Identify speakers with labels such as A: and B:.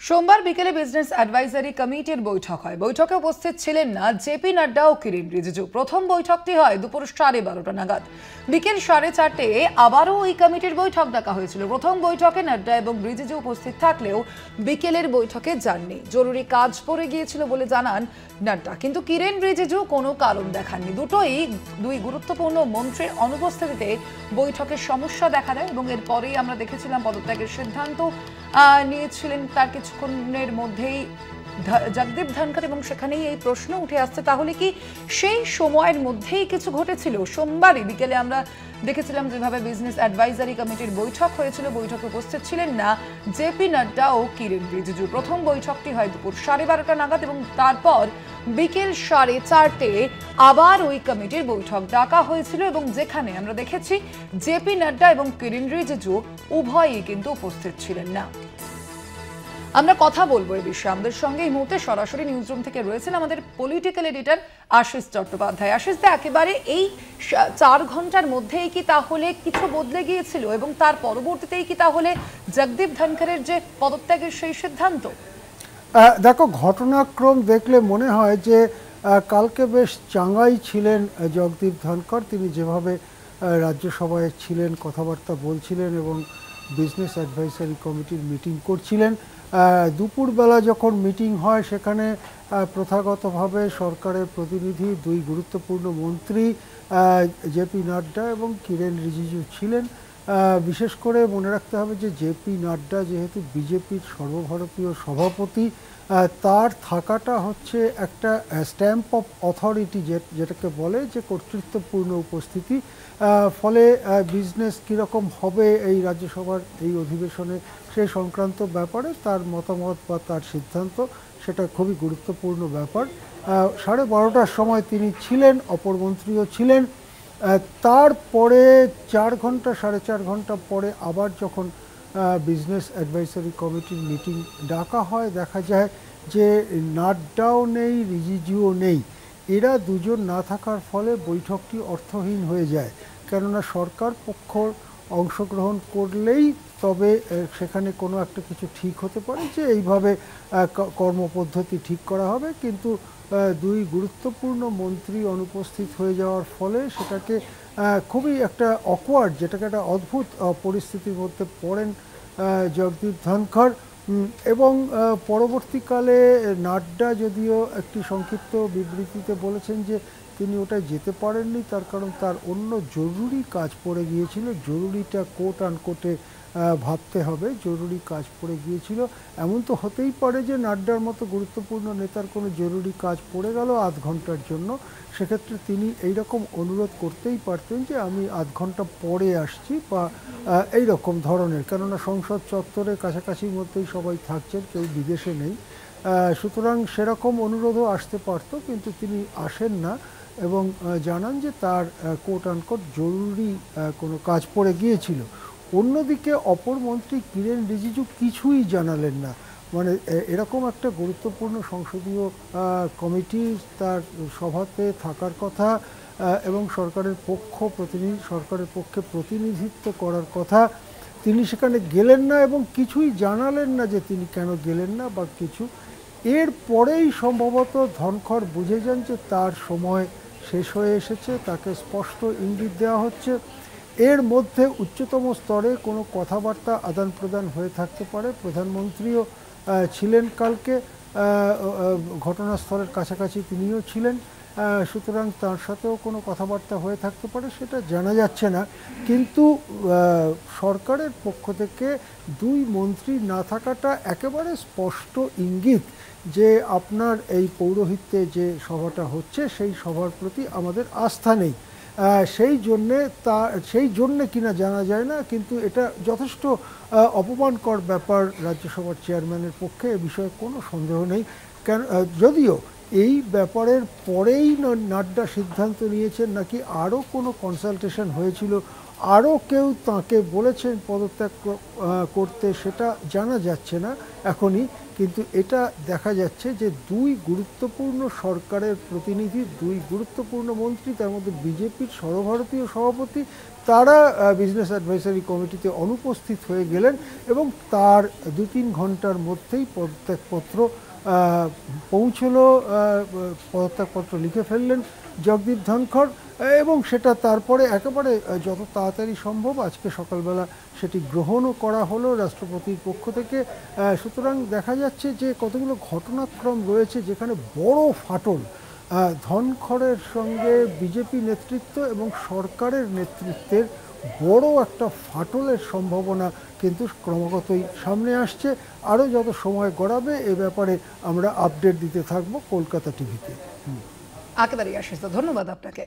A: সোমবার বিকেলে business advisory কমিটির বৈঠক হয়। বৈঠকে উপস্থিত ছিলেন না জেপি নাড্ডা ও কিরেন রিজিজু। প্রথম বৈঠকটি হয় দুপুর 12:30 নাগাদ। বিকেল 4:30 আবারও এই কমিটির বৈঠক ডাকা হয়েছিল। প্রথম বৈঠকে নাড্ডা এবং রিজিজু উপস্থিত থাকলেও বিকেলের বৈঠকে যাননি। জরুরি কাজ পড়ে গিয়েছিল বলে জানান নাড্ডা, কিন্তু কিরেন রিজিজু কোনো কারণ দেখাননি। দুই গুরুত্বপূর্ণ মন্ত্রীর অনুপস্থিতিতে বৈঠকের সমস্যা দেখা দেয় এবং এরপরেই আমরা দেখেছিলাম পদত্যাগের সিদ্ধান্ত নিয়েছিলেন তার কিছুক্ষণের মধ্যেই জগদীপ ধনখড়, এবং সেখানেই এই প্রশ্ন উঠে আসছে, তাহলে কি সেই সময়ের মধ্যেই কিছু ঘটেছিল? সোমবারই বিকেলে আমরা দেখেছিলাম যেভাবে বিজনেস অ্যাডভাইজারি কমিটির বৈঠক হয়েছিল, বৈঠকে উপস্থিত ছিলেন না জেপি নাড্ডা ও কিরেন রিজিজু। প্রথম বৈঠকটি হয় দুপুর 12:30 নাগাদ এবং তারপর বিকেল 4:30 আবার ওই কমিটির বৈঠক ডাকা হয়েছিল এবং যেখানে আমরা দেখেছি জেপি নাড্ডা এবং কিরেন রিজিজু উভয়ই কিন্তু উপস্থিত ছিলেন না। আমরা কথা বলবো এই বিষয়ে। আমাদের সঙ্গে এই মুহূর্তে সরাসরি নিউজ রুম থেকে রয়েছেন আমাদের পলিটিক্যাল এডিটর আশিস চট্টোপাধ্যায়। আশিস দা, একেবারে এই 4 ঘন্টার মধ্যেই কি তাহলে কিছু বদলে গিয়েছিল এবং তার পরবর্তীতেই কি তাহলে জগদীপ ধনখড়ের যে পদত্যাগের সেই সিদ্ধান্ত?
B: দেখো, ঘটনাক্রম দেখলে মনে হয় যে কালকে বেশ চাঙ্গাই ছিলেন জগদীপ ধনখড়। তিনি যেভাবে রাজ্যসভায় ছিলেন, কথাবার্তা বলছিলেন এবং বিজনেস অ্যাডভাইসারি কমিটির মিটিং করছিলেন। দুপুরবেলা যখন মিটিং হয় সেখানে প্রথাগতভাবে সরকারের প্রতিনিধি দুই গুরুত্বপূর্ণ মন্ত্রী জেপি নাড্ডা এবং কিরেন রিজিজু ছিলেন। বিশেষ করে মনে রাখতে হবে যে জেপি নাড্ডা যেহেতু বিজেপির সর্বভারতীয় সভাপতি, তার থাকাটা হচ্ছে একটা স্ট্যাম্প অফ অথরিটি, যেটাকে বলে যে কর্তৃত্বপূর্ণ উপস্থিতি। ফলে বিজনেস কীরকম হবে এই রাজ্যসভার এই অধিবেশনে সেই সংক্রান্ত ব্যাপারে তার মতামত বা তার সিদ্ধান্ত, সেটা খুবই গুরুত্বপূর্ণ ব্যাপার। 12:30টার সময় তিনি ছিলেন, অপর মন্ত্রীও ছিলেন। তারপরে 4 ঘন্টা 4.5 ঘন্টা পরে আবার যখন বিজনেস অ্যাডভাইসারি কমিটির মিটিং ডাকা হয়, দেখা যায় যে নাড্ডাও নেই, রিজিজুও নেই। এরা দুজন না থাকার ফলে বৈঠকটি অর্থহীন হয়ে যায়। কেননা সরকার পক্ষ অংশগ্রহণ করলেই তবে সেখানে কোনো একটা কিছু ঠিক হতে পারে, যে এইভাবে কর্মপদ্ধতি ঠিক করা হবে। কিন্তু দুই গুরুত্বপূর্ণ মন্ত্রী অনুপস্থিত হয়ে যাওয়ার ফলে সেটাকে খুবই একটা অকওয়ার্ড, যেটাকে একটা অদ্ভুত পরিস্থিতির মধ্যে পড়েন জগদীপ ধনখড়। এবং পরবর্তীকালে নাড্ডা যদিও একটি সংক্ষিপ্ত বিবৃতিতে বলেছেন যে তিনি ওটায় যেতে পারেননি, তার কারণ তার অন্য জরুরি কাজ পড়ে গিয়েছিল। জরুরিটা কোট আনকোটে ভাবতে হবে, জরুরি কাজ পড়ে গিয়েছিল। এমন তো হতেই পারে যে নাড্ডার মতো গুরুত্বপূর্ণ নেতার কোনো জরুরি কাজ পড়ে গেল আধ ঘন্টার জন্য। সেক্ষেত্রে তিনি এইরকম অনুরোধ করতেই পারতেন যে আমি আধ ঘন্টা পরে আসছি, বা এই রকম ধরনের। কেননা সংসদ চত্বরের কাছাকাছির মধ্যেই সবাই থাকছেন, কেউ বিদেশে নেই। সুতরাং সেরকম অনুরোধও আসতে পারত, কিন্তু তিনি আসেন না এবং জানান যে তার কোট আনকোট জরুরি কোনো কাজ পড়ে গিয়েছিল। অন্যদিকে অপর মন্ত্রী কিরেন রিজিজু কিছুই জানালেন না। মানে এরকম একটা গুরুত্বপূর্ণ সংসদীয় কমিটি, তার সভাতে থাকার কথা এবং সরকারের পক্ষে প্রতিনিধিত্ব করার কথা, তিনি সেখানে গেলেন না এবং কিছুই জানালেন না যে তিনি কেন গেলেন না বা কিছু। এর পরেই সম্ভবত ধনখড় বুঝে যান যে তার সময় শেষ হয়ে এসেছে, তাকে স্পষ্ট ইঙ্গিত দেওয়া হচ্ছে। এর মধ্যে উচ্চতম স্তরে কোনো কথাবার্তা আদান প্রদান হয়ে থাকতে পারে। প্রধানমন্ত্রীও ছিলেন কালকে ঘটনাস্থলের কাছাকাছি, তিনিও ছিলেন। সুতরাং তার সাথেও কোনো কথাবার্তা হয়ে থাকতে পারে, সেটা জানা যাচ্ছে না। কিন্তু সরকারের পক্ষ থেকে দুই মন্ত্রী না থাকাটা একেবারে স্পষ্ট ইঙ্গিত যে আপনার এই পৌরোহিত্যে যে সভাটা হচ্ছে সেই সভার প্রতি আমাদের আস্থা নেই। সেই জন্যে কিনা জানা যায় না, কিন্তু এটা যথেষ্ট অপমানকর ব্যাপার রাজ্যসভার চেয়ারম্যানের পক্ষে, এ বিষয়ে কোনো সন্দেহ নেই। যদিও এই ব্যাপারের পরেই নাড্ডা সিদ্ধান্ত নিয়েছেন নাকি আরও কোনো কনসালটেশন হয়েছিল, আরও কেউ তাকে বলেছেন পদত্যাগ করতে, সেটা জানা যাচ্ছে না এখনই। কিন্তু এটা দেখা যাচ্ছে যে দুই গুরুত্বপূর্ণ সরকারের প্রতিনিধি, দুই গুরুত্বপূর্ণ মন্ত্রী, তার মধ্যে বিজেপির সর্বভারতীয় সভাপতি, তারা বিজনেস অ্যাডভাইসারি কমিটিতে অনুপস্থিত হয়ে গেলেন এবং তার 2-3 ঘন্টার মধ্যেই পদত্যাগপত্র পৌঁছলো, পদত্যাগপত্র লিখে ফেললেন জগদীপ ধনখড় এবং সেটা তারপরে একেবারে যত তাড়াতাড়ি সম্ভব আজকে সকালবেলা সেটি গ্রহণও করা হলো রাষ্ট্রপতির পক্ষ থেকে। সুতরাং দেখা যাচ্ছে যে কতগুলো ঘটনাক্রম রয়েছে যেখানে বড় ফাটল ধনখড়ের সঙ্গে বিজেপি নেতৃত্ব এবং সরকারের নেতৃত্বের বড় একটা ফাটলের সম্ভাবনা কিন্তু ক্রমাগতই সামনে আসছে। আরও যত সময় গড়াবে এ ব্যাপারে আমরা আপডেট দিতে থাকবো কলকাতা টিভিতে।
A: একেবারেই আশিস দা, ধন্যবাদ আপনাকে।